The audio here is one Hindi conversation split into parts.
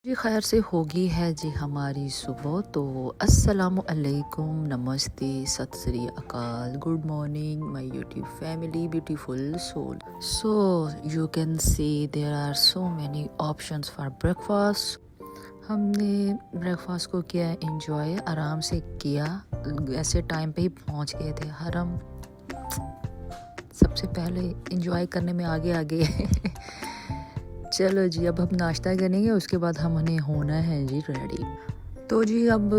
जी खैर से होगी है जी हमारी सुबह। तो अस्सलामु अलैकुम, नमस्ते, Sat Sri Akal, good morning my YouTube family, beautiful soul. So you can see there are so many options for breakfast. हमने ब्रेकफास्ट को किया एंजॉय, आराम से किया, ऐसे टाइम पे ही पहुंच गए थे। हरम सबसे पहले एंजॉय करने में आगे आगे चलो जी, अब हम नाश्ता करेंगे, उसके बाद हमने होना है जी रेडी। तो जी अब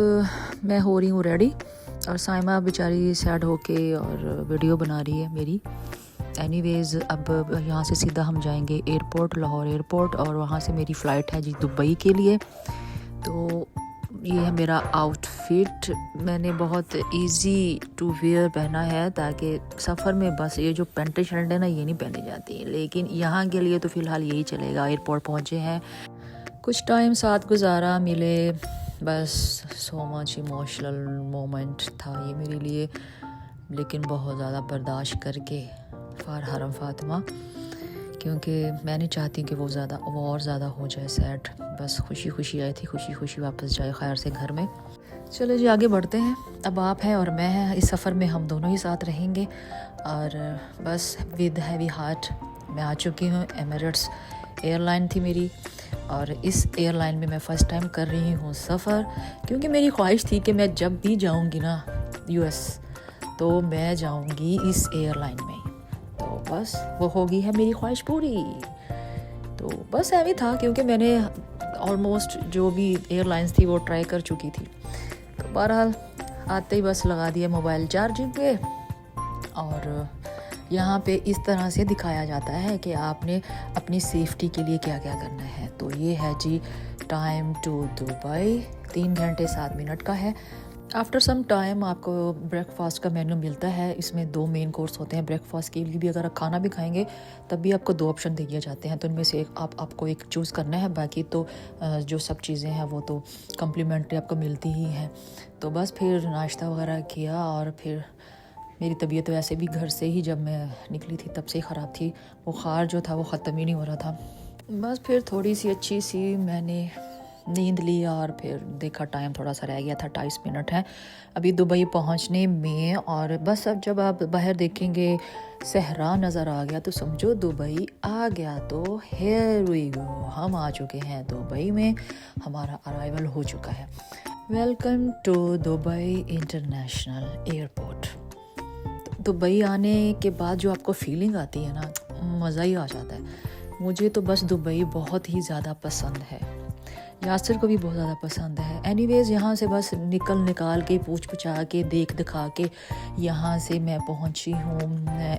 मैं हो रही हूँ रेडी और साइमा बेचारी सैड होके और वीडियो बना रही है मेरी। एनीवेज अब यहाँ से सीधा हम जाएंगे एयरपोर्ट, लाहौर एयरपोर्ट, और वहाँ से मेरी फ़्लाइट है जी दुबई के लिए। तो ये है मेरा आउटफिट। मैंने बहुत इजी टू वेयर पहना है ताकि सफ़र में बस ये जो पैंटें शर्ट है ना, ये नहीं पहनी जाती, लेकिन यहाँ के लिए तो फ़िलहाल यही चलेगा। एयरपोर्ट पहुँचे हैं, कुछ टाइम साथ गुजारा, मिले, बस सो मच इमोशनल मोमेंट था ये मेरे लिए, लेकिन बहुत ज़्यादा बर्दाश्त करके फ़ार हरम फातिमा, क्योंकि मैं नहीं चाहती कि वो और ज़्यादा हो जाए सैड। बस खुशी खुशी आई थी, खुशी खुशी वापस जाए खैर से घर में। चलो जी आगे बढ़ते हैं। अब आप हैं और मैं हैं, इस सफ़र में हम दोनों ही साथ रहेंगे। और बस विद हैवी हार्ट मैं आ चुकी हूँ। एमिरेट्स एयरलाइन थी मेरी, और इस एयरलाइन में मैं फ़र्स्ट टाइम कर रही हूँ सफ़र, क्योंकि मेरी ख्वाहिश थी कि मैं जब भी जाऊँगी ना US, तो मैं जाऊँगी इस एयरलाइन में। तो बस वो होगी है मेरी ख्वाहिश पूरी। तो बस ऐवी था, क्योंकि मैंने ऑलमोस्ट जो भी एयरलाइंस थी वो ट्राई कर चुकी थी। तो बहरहाल आते ही बस लगा दिया मोबाइल चार्जिंग पे, और यहाँ पे इस तरह से दिखाया जाता है कि आपने अपनी सेफ्टी के लिए क्या क्या करना है। तो ये है जी टाइम टू दुबई, 3 घंटे 7 मिनट का है। आफ्टर सम टाइम आपको ब्रेकफास्ट का मेन्यू मिलता है। इसमें 2 मेन कोर्स होते हैं। ब्रेकफास्ट के लिए भी अगर आप खाना भी खाएंगे तब भी आपको 2 ऑप्शन दिए जाते हैं, तो उनमें से एक आपको एक चूज़ करना है। बाकी तो जो सब चीज़ें हैं वो तो कम्प्लीमेंट्री आपको मिलती ही हैं। तो बस फिर नाश्ता वगैरह किया, और फिर मेरी तबीयत वैसे भी घर से ही जब मैं निकली थी तब से ही ख़राब थी। बुखार जो था वो ख़त्म ही नहीं हो रहा था। बस फिर थोड़ी सी अच्छी सी मैंने नींद ली, और फिर देखा टाइम थोड़ा सा रह गया था, 28 मिनट है अभी दुबई पहुंचने में। और बस अब जब आप बाहर देखेंगे सहरा नज़र आ गया तो समझो दुबई आ गया। तो हियर वी गो, हम आ चुके हैं दुबई में, हमारा अराइवल हो चुका है। Welcome to Dubai International Airport. Dubai आने के बाद जो आपको फीलिंग आती है ना, मज़ा ही आ जाता है। मुझे तो बस दुबई बहुत ही ज़्यादा पसंद है, यासिर को भी बहुत ज़्यादा पसंद है। एनीवेज़ यहाँ से बस निकाल के पूछ पुछा के देख दिखा के यहाँ से मैं पहुँची हूँ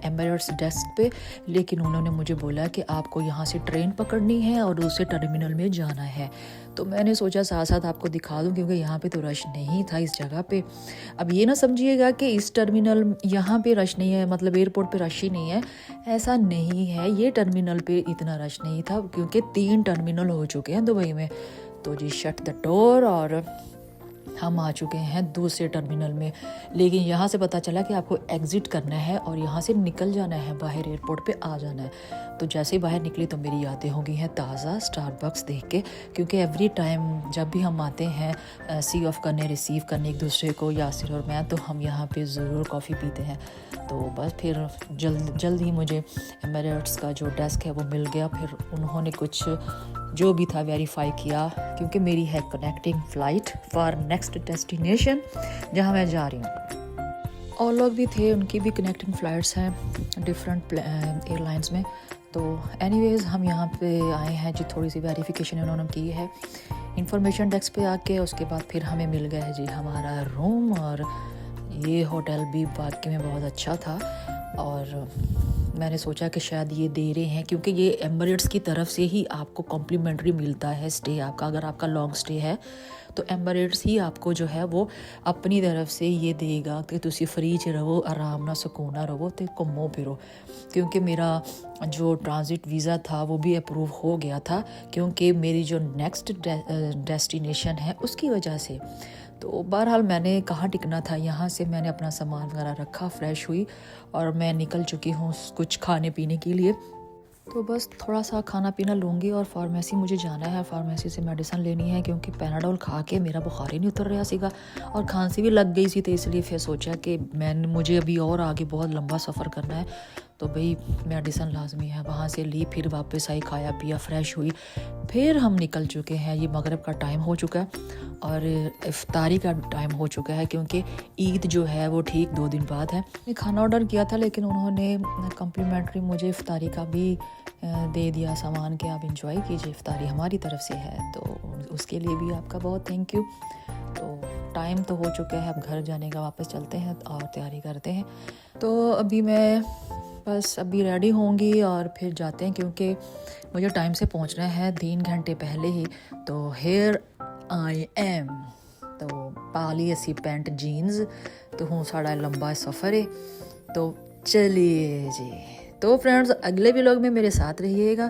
एमिरेट्स डेस्क पे। लेकिन उन्होंने मुझे बोला कि आपको यहाँ से ट्रेन पकड़नी है और दूसरे टर्मिनल में जाना है। तो मैंने सोचा साथ साथ आपको दिखा दूँ, क्योंकि यहाँ पे तो रश नहीं था इस जगह पे। अब ये ना समझिएगा कि इस टर्मिनल यहाँ पे रश नहीं है, मतलब एयरपोर्ट पे रश ही नहीं है, ऐसा नहीं है। ये टर्मिनल पे इतना रश नहीं था, क्योंकि 3 टर्मिनल हो चुके हैं दुबई में। तो जी शट द डोर, और हम आ चुके हैं दूसरे टर्मिनल में। लेकिन यहाँ से पता चला कि आपको एग्ज़िट करना है और यहाँ से निकल जाना है, बाहर एयरपोर्ट पे आ जाना है। तो जैसे ही बाहर निकली तो मेरी यादें हो गई हैं ताज़ा स्टारबक्स देख के, क्योंकि एवरी टाइम जब भी हम आते हैं सी ऑफ करने, रिसीव करने एक दूसरे को, यासिर और मैं, तो हम यहाँ पे ज़रूर कॉफ़ी पीते हैं। तो बस फिर जल्द ही मुझे एमिरेट्स का जो डेस्क है वो मिल गया। फिर उन्होंने कुछ जो भी था वेरीफाई किया, क्योंकि मेरी है connecting flight for next destination जहाँ मैं जा रही हूँ। और लोग भी थे, उनकी भी कनेक्टिंग फ़्लाइट्स हैं डिफरेंट एयरलाइंस में। तो एनीवेज़ हम यहाँ पे आए हैं जी, थोड़ी सी वेरिफिकेशन उन्होंने की है इंफॉर्मेशन डेस्क पे आके। उसके बाद फिर हमें मिल गया है जी हमारा रूम, और ये होटल भी वाकई में बहुत अच्छा था। और मैंने सोचा कि शायद ये दे रहे हैं, क्योंकि ये एमिरेट्स की तरफ से ही आपको कॉम्प्लीमेंट्री मिलता है स्टे आपका। अगर आपका लॉन्ग स्टे है तो एमिरेट्स ही आपको जो है वो अपनी तरफ से ये देगा कि तुसी फ्री च रहो, आराम ना सुकून ना रहो, तो घूमो फिरो। क्योंकि मेरा जो ट्रांजिट वीज़ा था वो भी अप्रूव हो गया था, क्योंकि मेरी जो नेक्स्ट डेस्टिनेशन है उसकी वजह से। तो बहरहाल मैंने कहाँ टिकना था, यहाँ से मैंने अपना सामान वगैरह रखा, फ्रेश हुई और मैं निकल चुकी हूँ कुछ खाने पीने के लिए। तो बस थोड़ा सा खाना पीना लूँगी और फार्मेसी मुझे जाना है, फार्मेसी से मेडिसिन लेनी है क्योंकि पैनाडोल खा के मेरा बुखार ही नहीं उतर रहा सीगा और खांसी भी लग गई सी। तो इसलिए फिर सोचा कि मुझे अभी और आगे बहुत लंबा सफ़र करना है, तो भाई मेडिसिन लाजमी है। वहाँ से ली, फिर वापस आई, खाया पिया, फ्रेश हुई, फिर हम निकल चुके हैं। ये मगरिब का टाइम हो चुका है और इफ्तारी का टाइम हो चुका है क्योंकि ईद जो है वो ठीक 2 दिन बाद है। मैं खाना ऑर्डर किया था लेकिन उन्होंने कम्प्लीमेंट्री मुझे इफ्तारी का भी दे दिया सामान के, आप इंजॉय कीजिए, इफ्तारी हमारी तरफ से है, तो उसके लिए भी आपका बहुत थैंक यू। तो टाइम तो हो चुका है अब घर जाने का, वापस चलते हैं और तैयारी करते हैं। तो अभी मैं बस अभी रेडी होंगी और फिर जाते हैं क्योंकि मुझे टाइम से पहुंचना है 3 घंटे पहले ही। तो हेयर आई एम, तो पाली असी पैंट जीन्स, तो हूँ साड़ा लंबा सफ़र है, तो चलिए जी। तो फ्रेंड्स अगले व्लॉग में मेरे साथ रहिएगा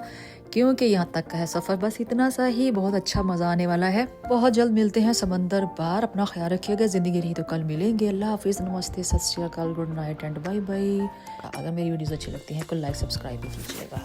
क्योंकि यहाँ तक का है सफ़र बस इतना सा ही, बहुत अच्छा मज़ा आने वाला है। बहुत जल्द मिलते हैं समंदर पार। अपना ख्याल रखिएगा, ज़िंदगी रही तो कल मिलेंगे। अल्लाह हाफिज़, नमस्ते, Sat Sri Akal, good night and bye bye. अगर मेरी वीडियोज़ अच्छी लगती हैं तो लाइक सब्सक्राइब भी कीजिएगा।